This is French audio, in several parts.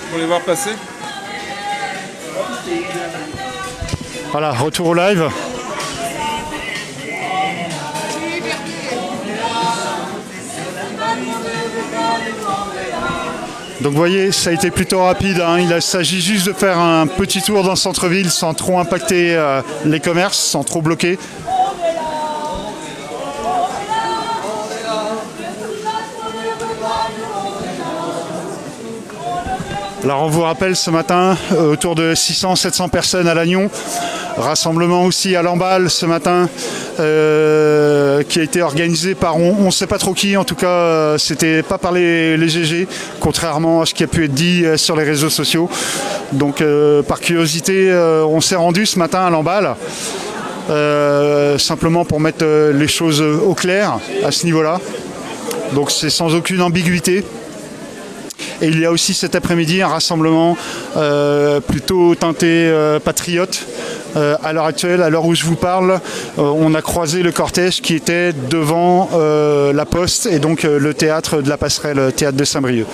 Pour les voir passer. Voilà, retour au live. Donc vous voyez, ça a été plutôt rapide, hein. Il s'agit juste de faire un petit tour dans le centre-ville sans trop impacter les commerces, sans trop bloquer. Alors on vous rappelle ce matin, autour de 600-700 personnes à Lannion. Rassemblement aussi à Lamballe ce matin, qui a été organisé par on ne sait pas trop qui, en tout cas c'était pas par les GG, contrairement à ce qui a pu être dit sur les réseaux sociaux. Donc par curiosité, on s'est rendu ce matin à Lamballe, simplement pour mettre les choses au clair à ce niveau-là. Donc c'est sans aucune ambiguïté. Et il y a aussi cet après-midi un rassemblement plutôt teinté patriote. À l'heure actuelle, à l'heure où je vous parle, on a croisé le cortège qui était devant la Poste et donc le théâtre de la Passerelle, théâtre de Saint-Brieuc.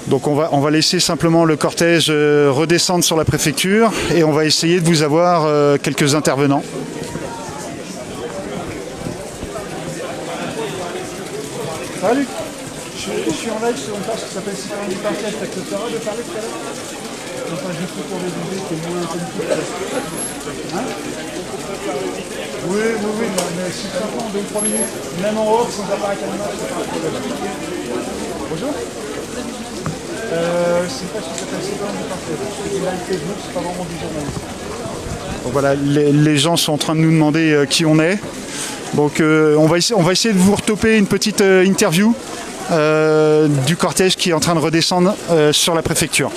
Donc on va laisser simplement le cortège redescendre sur la préfecture et on va essayer de vous avoir quelques intervenants. Salut, je suis en live sur une page qui s'appelle Citoyen du Parquet, ça t'acceptera de parler tout à l'heure? Enfin, je suis pour les idées qui est moins politique. Hein? Oui, mais si ça prend 2 ou 3 minutes, même en off, sans appareil caméra, c'est pas un problème. Bonjour. C'est une page qui s'appelle Citoyen du Parquet. C'est une live Facebook, c'est pas vraiment du journalisme. Donc voilà, les gens sont en train de nous demander qui on est. Donc on va essayer de vous retoper une petite interview du cortège qui est en train de redescendre sur la préfecture.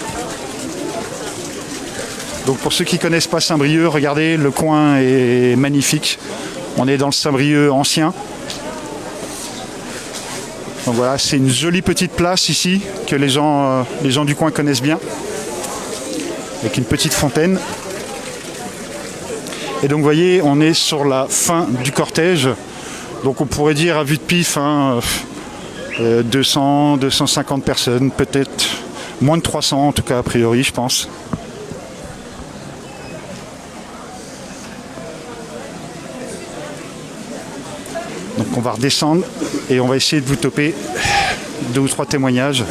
Donc pour ceux qui ne connaissent pas Saint-Brieuc, regardez, le coin est magnifique. On est dans le Saint-Brieuc ancien. Donc voilà, c'est une jolie petite place ici que les gens du coin connaissent bien. Avec une petite fontaine. Et donc vous voyez, on est sur la fin du cortège. Donc on pourrait dire à vue de pif, 200, 250 personnes, peut-être moins de 300 en tout cas a priori je pense. Donc on va redescendre et on va essayer de vous toper 2 ou 3 témoignages.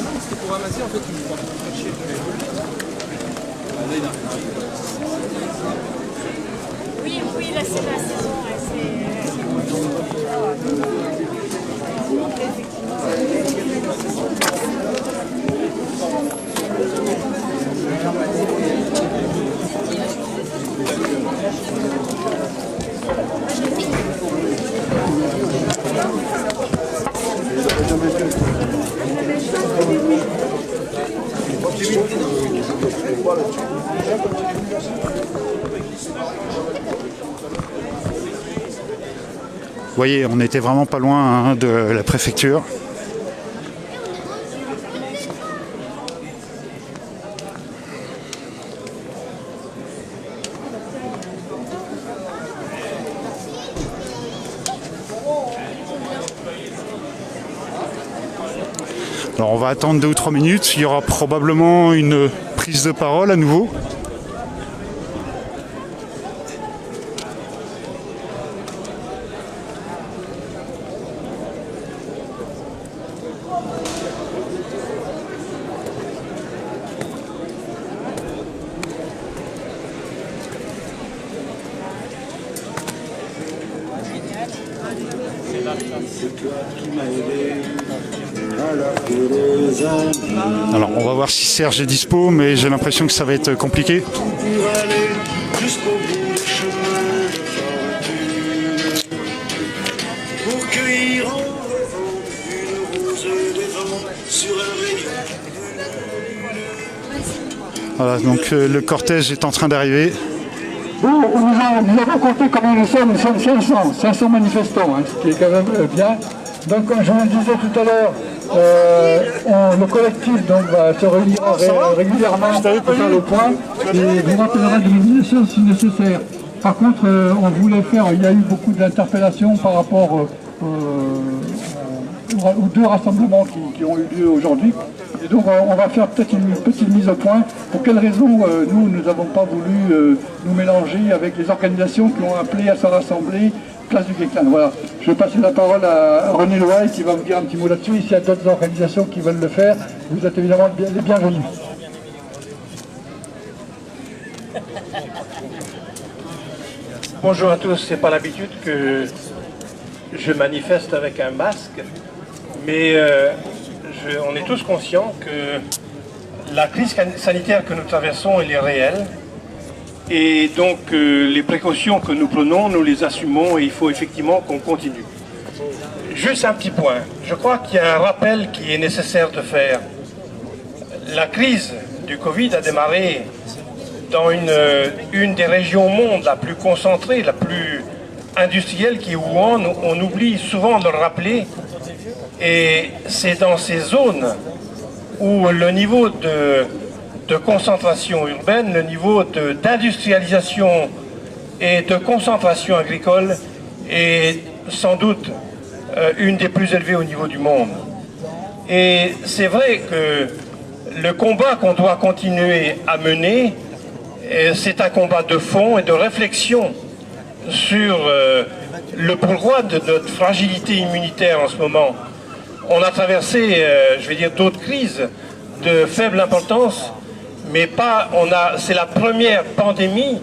Oui, là c'est la saison. Vous voyez, on n'était vraiment pas loin de la préfecture. Alors on va attendre 2 ou 3 minutes, il y aura probablement une prise de parole à nouveau. Alors on va voir si Serge est dispo, mais j'ai l'impression que ça va être compliqué. Voilà, donc le cortège est en train d'arriver. Bon, nous avons compté combien nous sommes 500 manifestants, ce qui est quand même bien. Donc comme je vous le disais tout à l'heure, le collectif donc, va se réunira régulièrement pour faire le point et vous rappellera de mobilisation si nécessaire. Par contre, on voulait faire, il y a eu beaucoup d'interpellations par rapport ou deux rassemblements qui ont eu lieu aujourd'hui. Et donc on va faire peut-être une petite mise au point. Pour quelles raisons nous n'avons pas voulu nous mélanger avec les organisations qui ont appelé à se rassembler place du Guesclin. Voilà. Je vais passer la parole à René Loaille qui va vous dire un petit mot là-dessus. S'il y a d'autres organisations qui veulent le faire, vous êtes évidemment les bienvenus. Bonjour à tous, c'est pas l'habitude que je manifeste avec un masque, mais on est tous conscients que la crise sanitaire que nous traversons, elle est réelle. Et donc les précautions que nous prenons, nous les assumons et il faut effectivement qu'on continue. Juste un petit point, je crois qu'il y a un rappel qui est nécessaire de faire. La crise du Covid a démarré dans une des régions au monde la plus concentrée, la plus industrielle qui est Wuhan. On oublie souvent de le rappeler. Et c'est dans ces zones où le niveau de concentration urbaine, le niveau d'industrialisation et de concentration agricole est sans doute une des plus élevées au niveau du monde. Et c'est vrai que le combat qu'on doit continuer à mener, c'est un combat de fond et de réflexion sur le pourquoi de notre fragilité immunitaire en ce moment. On a traversé, je vais dire, d'autres crises de faible importance, mais pas. C'est la première pandémie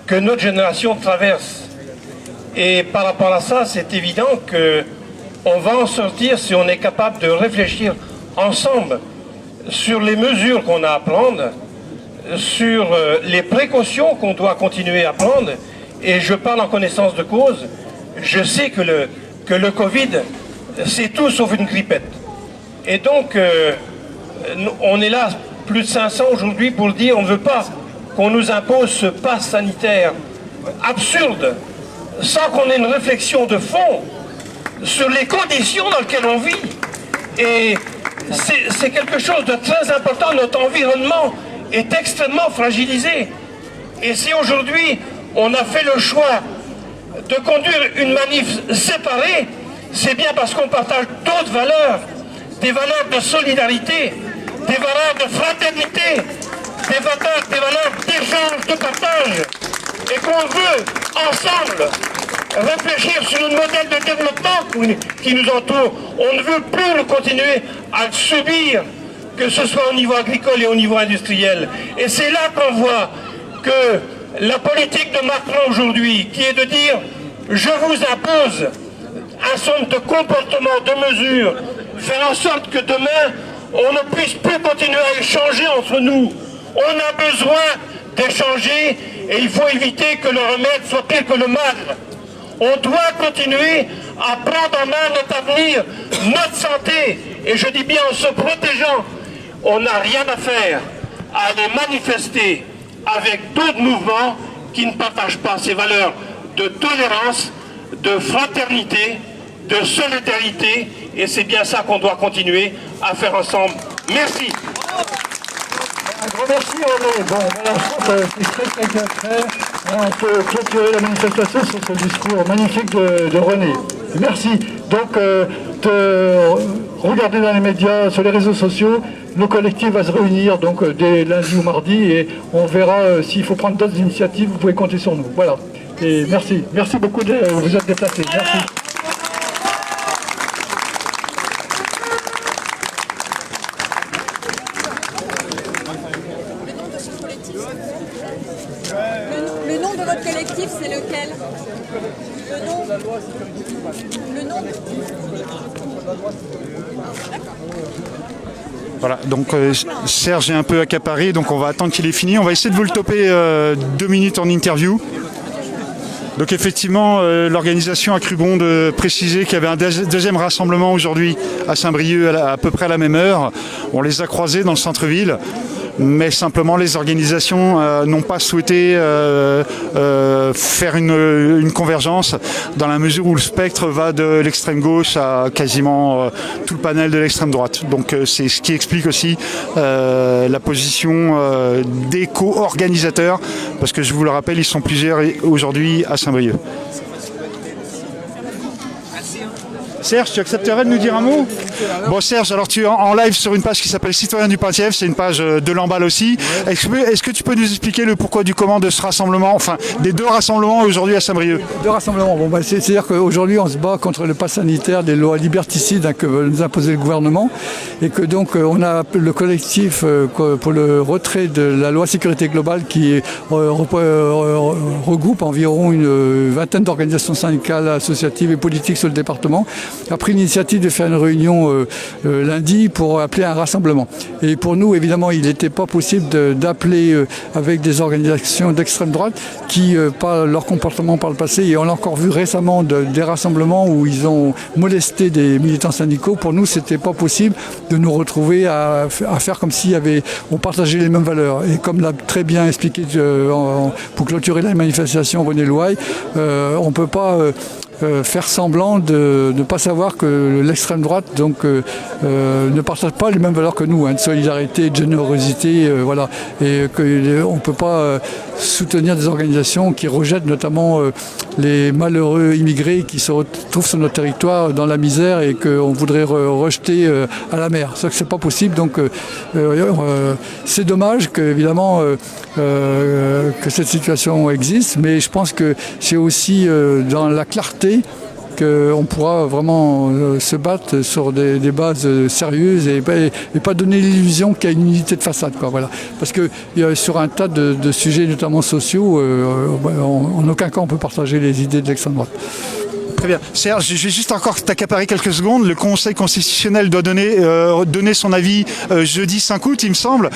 que notre génération traverse. Et par rapport à ça, c'est évident qu'on va en sortir si on est capable de réfléchir ensemble sur les mesures qu'on a à prendre, sur les précautions qu'on doit continuer à prendre. Et je parle en connaissance de cause. Je sais que le Covid, c'est tout sauf une grippette. Et donc, on est là, plus de 500 aujourd'hui, pour dire on ne veut pas qu'on nous impose ce pass sanitaire absurde, sans qu'on ait une réflexion de fond sur les conditions dans lesquelles on vit. Et c'est quelque chose de très important. Notre environnement est extrêmement fragilisé. Et si aujourd'hui, on a fait le choix de conduire une manif séparée, c'est bien parce qu'on partage d'autres valeurs, des valeurs de solidarité, des valeurs de fraternité, des valeurs d'échange, de partage, et qu'on veut ensemble réfléchir sur le modèle de développement qui nous entoure. On ne veut plus continuer à le subir, que ce soit au niveau agricole et au niveau industriel. Et c'est là qu'on voit que la politique de Macron aujourd'hui, qui est de dire « je vous impose » un certain nombre de comportements, de mesures, faire en sorte que demain, on ne puisse plus continuer à échanger entre nous. On a besoin d'échanger et il faut éviter que le remède soit pire que le mal. On doit continuer à prendre en main notre avenir, notre santé. Et je dis bien en se protégeant. On n'a rien à faire à aller manifester avec d'autres mouvements qui ne partagent pas ces valeurs de tolérance, de fraternité, de solidarité, et c'est bien ça qu'on doit continuer à faire ensemble. Merci. Un grand merci René. Bon, voilà, je pense que c'est très clair. On peut clôturer la manifestation sur ce discours magnifique de René. Merci. Donc, regardez dans les médias, sur les réseaux sociaux, le collectif va se réunir donc dès lundi ou mardi et on verra s'il faut prendre d'autres initiatives, vous pouvez compter sur nous. Voilà. Et merci. Merci beaucoup de vous êtes déplacés. Merci. Le nom de votre collectif, c'est lequel? Le nom. Voilà, donc Serge est un peu accaparé, donc on va attendre qu'il ait fini. On va essayer de vous le toper 2 minutes en interview. Donc effectivement, l'organisation a cru bon de préciser qu'il y avait un deuxième rassemblement aujourd'hui à Saint-Brieuc à peu près à la même heure. On les a croisés dans le centre-ville. Mais simplement les organisations n'ont pas souhaité faire une convergence dans la mesure où le spectre va de l'extrême gauche à quasiment tout le panel de l'extrême droite. Donc c'est ce qui explique aussi la position des co-organisateurs, parce que je vous le rappelle, ils sont plusieurs aujourd'hui à Saint-Brieuc. Serge, tu accepterais de nous dire un mot? Bon Serge, alors tu es en live sur une page qui s'appelle Citoyens du Penthièvre, c'est une page de Lamballe aussi. Est-ce que tu peux nous expliquer le pourquoi du comment de ce rassemblement, enfin des deux rassemblements aujourd'hui à Saint-Brieuc? Deux rassemblements. Bon, c'est-à-dire qu'aujourd'hui, on se bat contre le pass sanitaire, des lois liberticides que veut nous imposer le gouvernement, et que donc on a le collectif pour le retrait de la loi sécurité globale qui regroupe environ une vingtaine d'organisations syndicales, associatives et politiques sur le département, a pris l'initiative de faire une réunion lundi pour appeler un rassemblement. Et pour nous, évidemment, il n'était pas possible d'appeler avec des organisations d'extrême droite qui, par leur comportement par le passé, et on l'a encore vu récemment des rassemblements où ils ont molesté des militants syndicaux. Pour nous, c'était pas possible de nous retrouver à faire comme si on partageait les mêmes valeurs. Et comme l'a très bien expliqué pour clôturer la manifestation René Louaille, on ne peut pas faire semblant de ne pas savoir que l'extrême droite ne partage pas les mêmes valeurs que nous, de solidarité, de générosité, voilà, et qu'on ne peut pas soutenir des organisations qui rejettent notamment les malheureux immigrés qui se retrouvent sur notre territoire dans la misère et qu'on voudrait rejeter à la mer. C'est que c'est pas possible, donc c'est dommage évidemment que cette situation existe, mais je pense que c'est aussi dans la clarté qu'on pourra vraiment se battre sur des bases sérieuses et pas donner l'illusion qu'il y a une unité de façade, quoi, voilà. Parce que sur un tas de sujets, notamment sociaux, en aucun cas on peut partager les idées de l'extrême droite. Très bien. Serge, je vais juste encore t'accaparer quelques secondes. Le Conseil constitutionnel doit donner son avis jeudi 5 août, il me semble.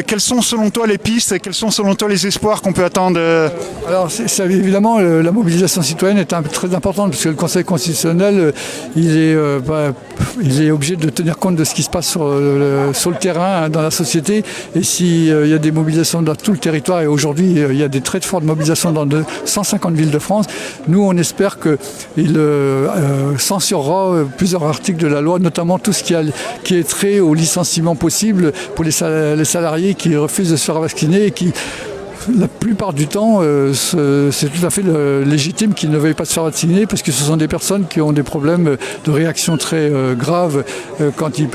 Quelles sont selon toi les pistes et quels sont selon toi les espoirs qu'on peut attendre Alors, évidemment, la mobilisation citoyenne est très importante parce que le Conseil constitutionnel, il est obligé de tenir compte de ce qui se passe sur le terrain, dans la société. Et s'il y a des mobilisations dans tout le territoire, et aujourd'hui, il y a des très fortes mobilisations dans 150 villes de France, nous, on espère qu'il censurera plusieurs articles de la loi, notamment tout ce qui est trait au licenciement possible pour les salariés qui refusent de se faire vacciner et qui, la plupart du temps, c'est tout à fait légitime qu'ils ne veuillent pas se faire vacciner parce que ce sont des personnes qui ont des problèmes de réaction très graves quand ils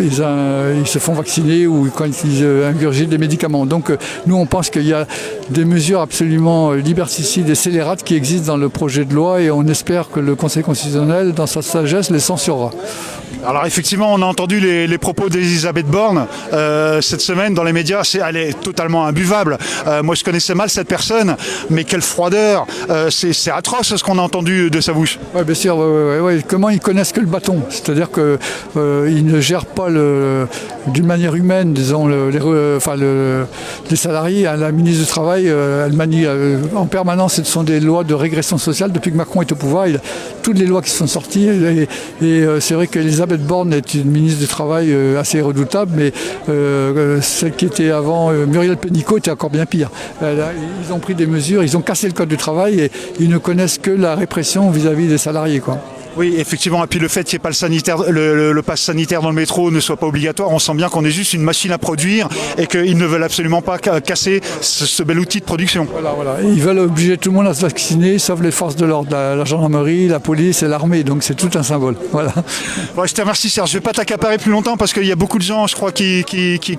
se font vacciner ou quand ils ingurgitent des médicaments. Donc nous, on pense qu'il y a des mesures absolument liberticides et scélérates qui existent dans le projet de loi et on espère que le Conseil constitutionnel, dans sa sagesse, les censurera. Alors effectivement, on a entendu les propos d'Elisabeth Borne cette semaine dans les médias. Elle est totalement imbuvable. Moi, je connaissais mal cette personne, mais quelle froideur. C'est atroce ce qu'on a entendu de sa bouche. Oui, bien sûr. Ouais. Comment ils connaissent que le bâton? C'est-à-dire qu'ils ne gèrent pas d'une manière humaine, disons, les salariés. La ministre du Travail, elle manie en permanence, ce sont des lois de régression sociale. Depuis que Macron est au pouvoir, toutes les lois qui sont sorties. Et c'est vrai qu'Elisabeth Borne est une ministre du Travail assez redoutable, mais celle qui était avant, Muriel Pénicaud, était encore bien pire. Ils ont pris des mesures, ils ont cassé le code du travail et ils ne connaissent que la répression vis-à-vis des salariés, quoi. Oui, effectivement. Et puis le fait qu'il n'y ait pas le pass sanitaire dans le métro ne soit pas obligatoire, on sent bien qu'on est juste une machine à produire et qu'ils ne veulent absolument pas casser ce bel outil de production. Voilà. Et ils veulent obliger tout le monde à se vacciner, sauf les forces de l'ordre, la gendarmerie, la police et l'armée. Donc c'est tout un symbole. Voilà. Ouais, je te remercie Serge. Je ne vais pas t'accaparer plus longtemps parce qu'il y a beaucoup de gens, je crois, qui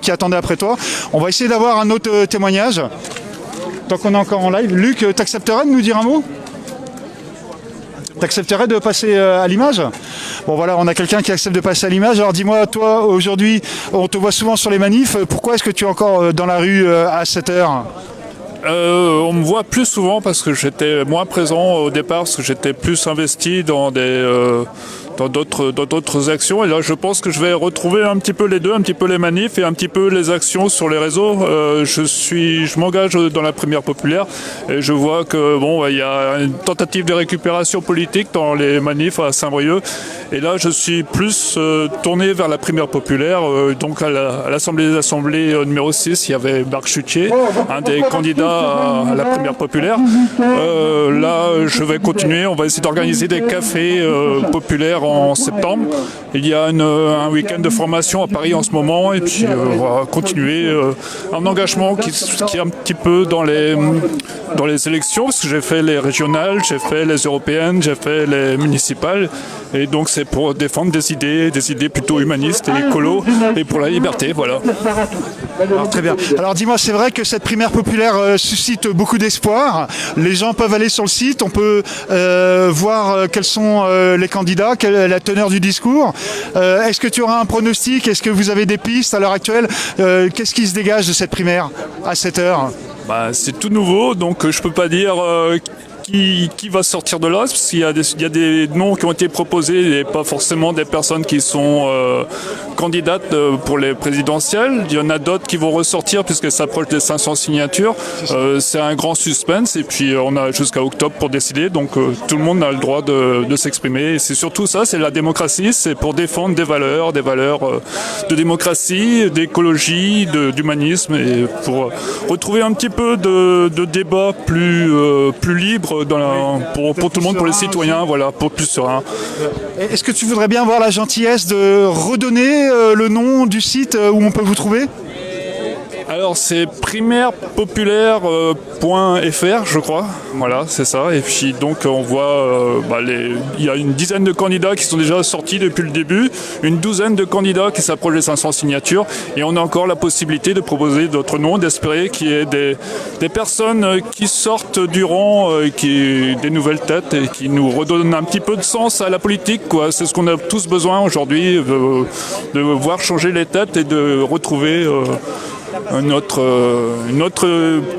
attendaient après toi. On va essayer d'avoir un autre témoignage. Tant qu'on est encore en live. Luc, t'accepterais de nous dire un mot ? T'accepterais de passer à l'image? Bon voilà, on a quelqu'un qui accepte de passer à l'image. Alors dis-moi, toi, aujourd'hui, on te voit souvent sur les manifs. Pourquoi est-ce que tu es encore dans la rue à 7h? On me voit plus souvent parce que j'étais moins présent au départ, parce que j'étais plus investi dans d'autres actions. Et là, je pense que je vais retrouver un petit peu les deux, un petit peu les manifs et un petit peu les actions sur les réseaux. Je m'engage dans la primaire populaire et je vois que il y a une tentative de récupération politique dans les manifs à Saint-Brieuc. Et là, je suis plus tourné vers la primaire populaire. Donc à l'Assemblée des Assemblées numéro 6, il y avait Marc Chutier, un des candidats à la primaire populaire. Là, je vais continuer. On va essayer d'organiser des cafés populaires en septembre. Il y a un week-end de formation à Paris en ce moment. Et puis, on va continuer un engagement qui est un petit peu dans les élections, parce que j'ai fait les régionales, j'ai fait les européennes, j'ai fait les municipales. Et donc c'est pour défendre des idées plutôt humanistes et écolo, et pour la liberté, voilà. Alors, très bien. Alors dis-moi, c'est vrai que cette primaire populaire suscite beaucoup d'espoir. Les gens peuvent aller sur le site, on peut voir quels sont les candidats, quelle est la teneur du discours. Est-ce que tu auras un pronostic? Est-ce que vous avez des pistes à l'heure actuelle? Qu'est-ce qui se dégage de cette primaire à cette heure? C'est tout nouveau, donc je peux pas dire qui va sortir de là, parce qu'il y a des noms qui ont été proposés et pas forcément des personnes qui sont candidates pour les présidentielles. Il y en a d'autres qui vont ressortir puisque ça approche des 500 signatures. C'est un grand suspense et puis on a jusqu'à octobre pour décider, donc tout le monde a le droit de s'exprimer. Et c'est surtout ça, c'est la démocratie, c'est pour défendre des valeurs de démocratie, d'écologie, d'humanisme, et pour retrouver un petit peu de débat plus libre pour tout le monde, pour les citoyens, voilà, pour plus serein. Est-ce que tu voudrais bien avoir la gentillesse de redonner le nom du site où on peut vous trouver? Alors c'est primairepopulaire.fr, je crois. Voilà, c'est ça. Et puis donc on voit, il y a une dizaine de candidats qui sont déjà sortis depuis le début, une douzaine de candidats qui s'approchent des 500 signatures, et on a encore la possibilité de proposer d'autres noms, d'espérer qu'il y ait des personnes qui sortent du rang, des nouvelles têtes et qui nous redonnent un petit peu de sens à la politique, quoi. C'est ce qu'on a tous besoin aujourd'hui, de voir changer les têtes et de retrouver une autre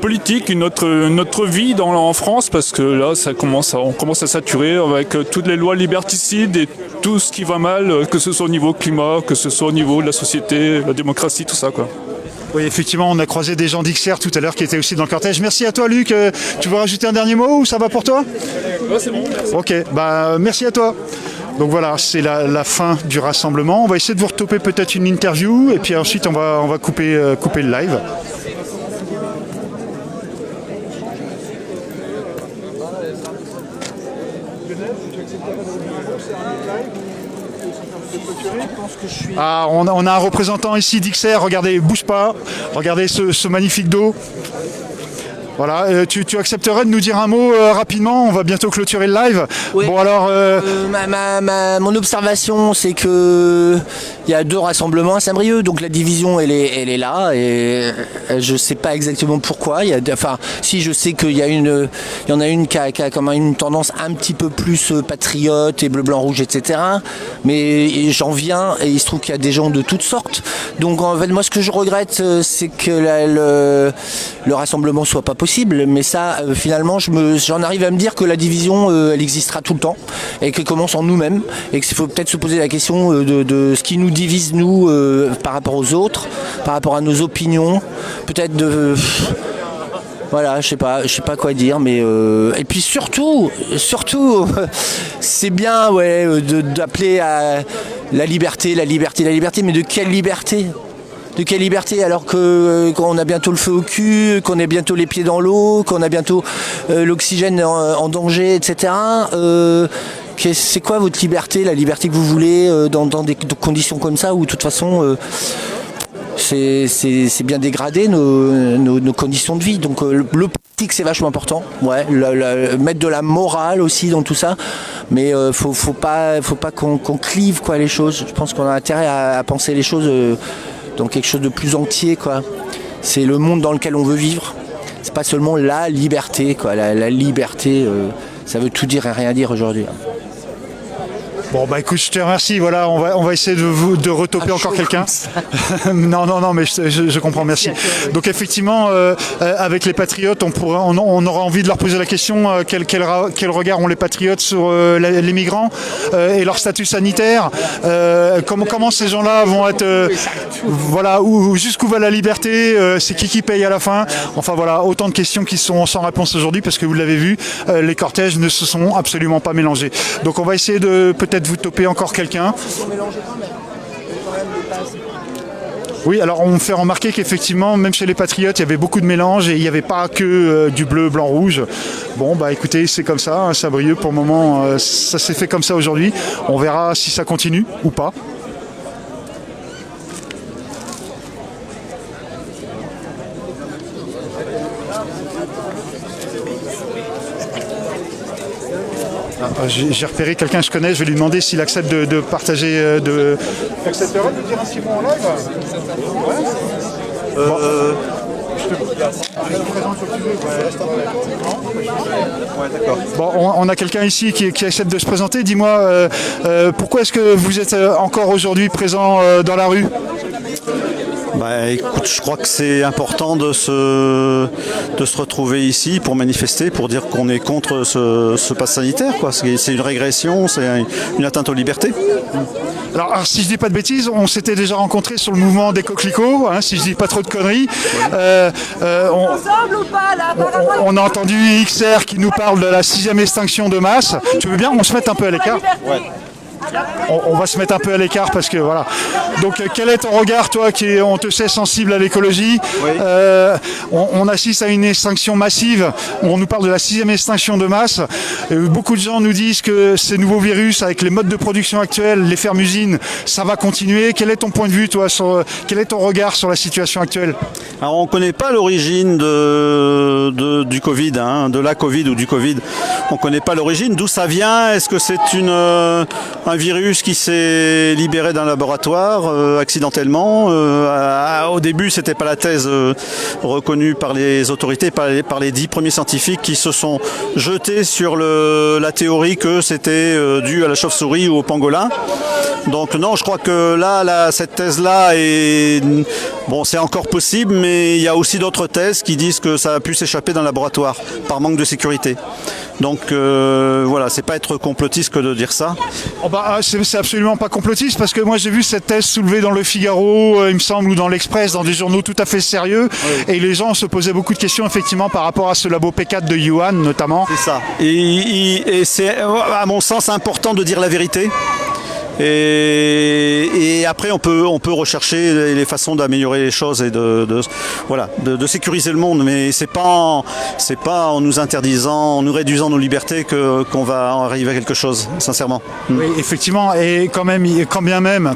politique, une autre vie en France, parce que là on commence à saturer avec toutes les lois liberticides et tout ce qui va mal, que ce soit au niveau climat, que ce soit au niveau de la société, la démocratie, tout ça, quoi. Oui, effectivement, on a croisé des gens d'XR tout à l'heure qui étaient aussi dans le cortège. Merci à toi, Luc. Tu veux rajouter un dernier mot ou ça va pour toi? Ouais, c'est bon, merci. Ok, merci à toi. Donc voilà, c'est la fin du rassemblement. On va essayer de vous retoper peut-être une interview et puis ensuite on va couper le live. Ah, on a un représentant ici d'XR, regardez, bouge pas, regardez ce magnifique dos. Voilà, tu accepterais de nous dire un mot rapidement? On va bientôt clôturer le live. Oui. Bon alors, mon observation, c'est que il y a deux rassemblements à Saint-Brieuc, donc la division elle est là, et je sais pas exactement pourquoi. Si je sais qu'il y en a une qui a comme une tendance un petit peu plus patriote et bleu, blanc, rouge, etc. Mais j'en viens et il se trouve qu'il y a des gens de toutes sortes. Donc en fait, moi ce que je regrette, c'est que le rassemblement soit pas possible, mais ça finalement j'en arrive à me dire que la division elle existera tout le temps et qu'elle commence en nous-mêmes, et qu'il faut peut-être se poser la question de ce qui nous divise nous par rapport aux autres, par rapport à nos opinions, peut-être voilà, je sais pas quoi dire, mais et puis surtout c'est bien d'appeler à la liberté, mais de quelle liberté? De quelle liberté, alors qu'on a bientôt le feu au cul, qu'on a bientôt les pieds dans l'eau, qu'on a bientôt l'oxygène en danger, etc. C'est quoi votre liberté, la liberté que vous voulez dans des conditions comme ça, où de toute façon c'est bien dégradé nos conditions de vie. Donc le politique c'est vachement important, mettre de la morale aussi dans tout ça, mais faut pas qu'on clive les choses. Je pense qu'on a intérêt à penser les choses dans quelque chose de plus entier, quoi. C'est le monde dans lequel on veut vivre. C'est pas seulement la liberté, quoi. La liberté, ça veut tout dire et rien dire aujourd'hui. bon écoute, je te remercie. Voilà, on va essayer de retoper encore quelqu'un. non, mais je comprends, merci. Donc effectivement, avec les patriotes, on aura envie de leur poser la question quel regard ont les patriotes sur les migrants et leur statut sanitaire. Comment ces gens-là vont être, jusqu'où va la liberté, c'est qui paye à la fin. Enfin voilà, autant de questions qui sont sans réponse aujourd'hui, parce que vous l'avez vu, les cortèges ne se sont absolument pas mélangés. Donc on va essayer de peut-être vous toper encore quelqu'un. Oui, alors on me fait remarquer qu'effectivement, même chez les patriotes, il y avait beaucoup de mélange et il n'y avait pas que du bleu, blanc, rouge. Bon, écoutez, c'est comme ça, hein, Saint-Brieuc, pour le moment, ça s'est fait comme ça aujourd'hui. On verra si ça continue ou pas. J'ai repéré quelqu'un que je connais, je vais lui demander s'il accepte de partager. Tu accepterais de dire un petit mot en live? Bon, on a quelqu'un ici qui accepte de se présenter. Dis-moi, pourquoi est-ce que vous êtes encore aujourd'hui présent dans la rue? Bah, écoute, je crois que c'est important de se retrouver ici pour manifester, pour dire qu'on est contre ce pass sanitaire, quoi. C'est une régression, c'est une atteinte aux libertés. Alors, si je dis pas de bêtises, on s'était déjà rencontrés sur le mouvement des coquelicots, hein, si je dis pas trop de conneries. On a entendu XR qui nous parle de la 6e extinction de masse. Tu veux bien, on se mette un peu à l'écart? Ouais. On va se mettre un peu à l'écart parce que voilà. Donc quel est ton regard, toi on te sait sensible à l'écologie? Oui. On assiste à une extinction massive. On nous parle de la 6e extinction de masse. Beaucoup de gens nous disent que ces nouveaux virus, avec les modes de production actuels, les fermes-usines, ça va continuer. Quel est ton point de vue, toi, quel est ton regard sur la situation actuelle? Alors on ne connaît pas l'origine du Covid, hein, de la Covid ou du Covid. On ne connaît pas l'origine. D'où ça vient? Est-ce que c'est un virus qui s'est libéré d'un laboratoire accidentellement? Au début, c'était pas la thèse reconnue par les autorités, par les 10 premiers scientifiques qui se sont jetés sur la théorie que c'était dû à la chauve-souris ou au pangolin. Donc non, je crois que là cette thèse-là c'est encore possible, mais il y a aussi d'autres thèses qui disent que ça a pu s'échapper d'un laboratoire par manque de sécurité. Donc voilà, c'est pas être complotiste que de dire ça. Oh bah, c'est absolument pas complotiste, parce que moi j'ai vu cette thèse soulevée dans le Figaro, il me semble, ou dans l'Express, dans des journaux tout à fait sérieux, oui. Et les gens se posaient beaucoup de questions effectivement par rapport à ce labo P4 de Wuhan notamment. C'est ça. Et c'est à mon sens important de dire la vérité. Et après on peut rechercher les façons d'améliorer les choses et de sécuriser le monde, mais c'est pas en nous interdisant, en nous réduisant nos libertés qu'on va arriver à quelque chose, sincèrement. Oui, effectivement, et quand bien même,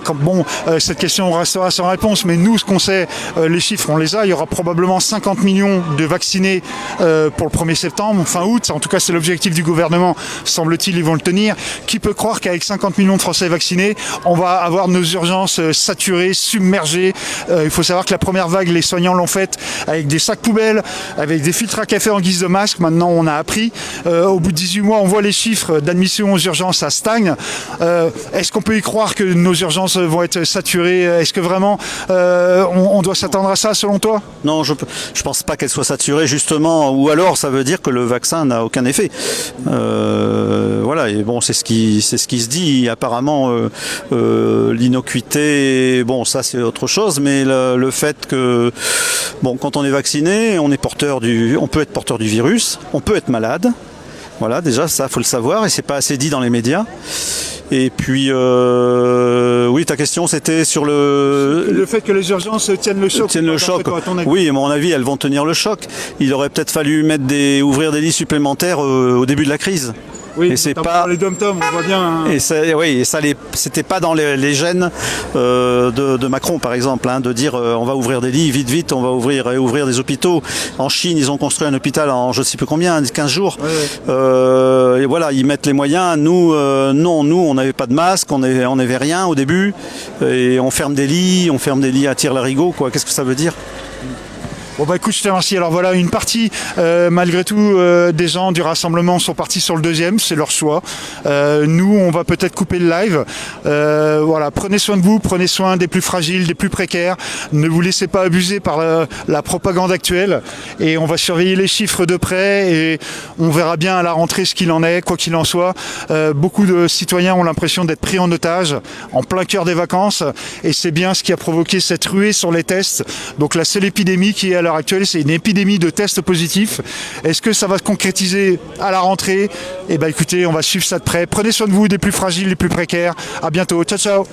cette question restera sans réponse, mais nous, ce qu'on sait, les chiffres, on les a, il y aura probablement 50 millions de vaccinés pour le 1er septembre, fin août, en tout cas c'est l'objectif du gouvernement, semble-t-il, ils vont le tenir. Qui peut croire qu'avec 50 millions de Français vaccinés, on va avoir nos urgences saturées, submergées. Il faut savoir que la première vague, les soignants l'ont faite avec des sacs poubelles, avec des filtres à café en guise de masque. Maintenant, on a appris. Au bout de 18 mois, on voit les chiffres d'admission aux urgences, ça stagne. Est-ce qu'on peut y croire que nos urgences vont être saturées? Est-ce que vraiment on doit s'attendre à ça, selon toi? Non, je pense pas qu'elles soient saturées, justement. Ou alors, ça veut dire que le vaccin n'a aucun effet. Voilà, et bon, c'est ce qui se dit. Apparemment, l'innocuité, ça c'est autre chose, mais le fait que quand on est vacciné, on peut être porteur du virus, on peut être malade. Voilà, déjà ça faut le savoir et c'est pas assez dit dans les médias. Et puis oui, ta question c'était sur le fait que les urgences tiennent le choc. Oui, à mon avis, elles vont tenir le choc. Il aurait peut-être fallu ouvrir des lits supplémentaires au début de la crise. Oui, et c'est pas les dom-toms, on voit bien. Hein. Et c'était pas dans les gènes de Macron, par exemple, de dire on va ouvrir des lits vite, on va ouvrir des hôpitaux. En Chine, ils ont construit un hôpital en je ne sais plus combien, 15 jours. Ouais. Et voilà, ils mettent les moyens. Nous, on n'avait pas de masque, on n'avait rien au début, et on ferme des lits à tire-larigot, quoi. Qu'est-ce que ça veut dire? Bon bah écoute, je te remercie. Alors voilà, une partie malgré tout des gens du rassemblement sont partis sur le 2e, c'est leur choix. Nous, on va peut-être couper le live. Voilà, prenez soin de vous, prenez soin des plus fragiles, des plus précaires. Ne vous laissez pas abuser par la propagande actuelle. Et on va surveiller les chiffres de près et on verra bien à la rentrée ce qu'il en est, quoi qu'il en soit. Beaucoup de citoyens ont l'impression d'être pris en otage en plein cœur des vacances. Et c'est bien ce qui a provoqué cette ruée sur les tests. Donc la seule épidémie qui est à l'heure actuelle, c'est une épidémie de tests positifs. Est-ce que ça va se concrétiser à la rentrée? Eh bien écoutez, on va suivre ça de près. Prenez soin de vous, des plus fragiles, des plus précaires. À bientôt. Ciao, ciao.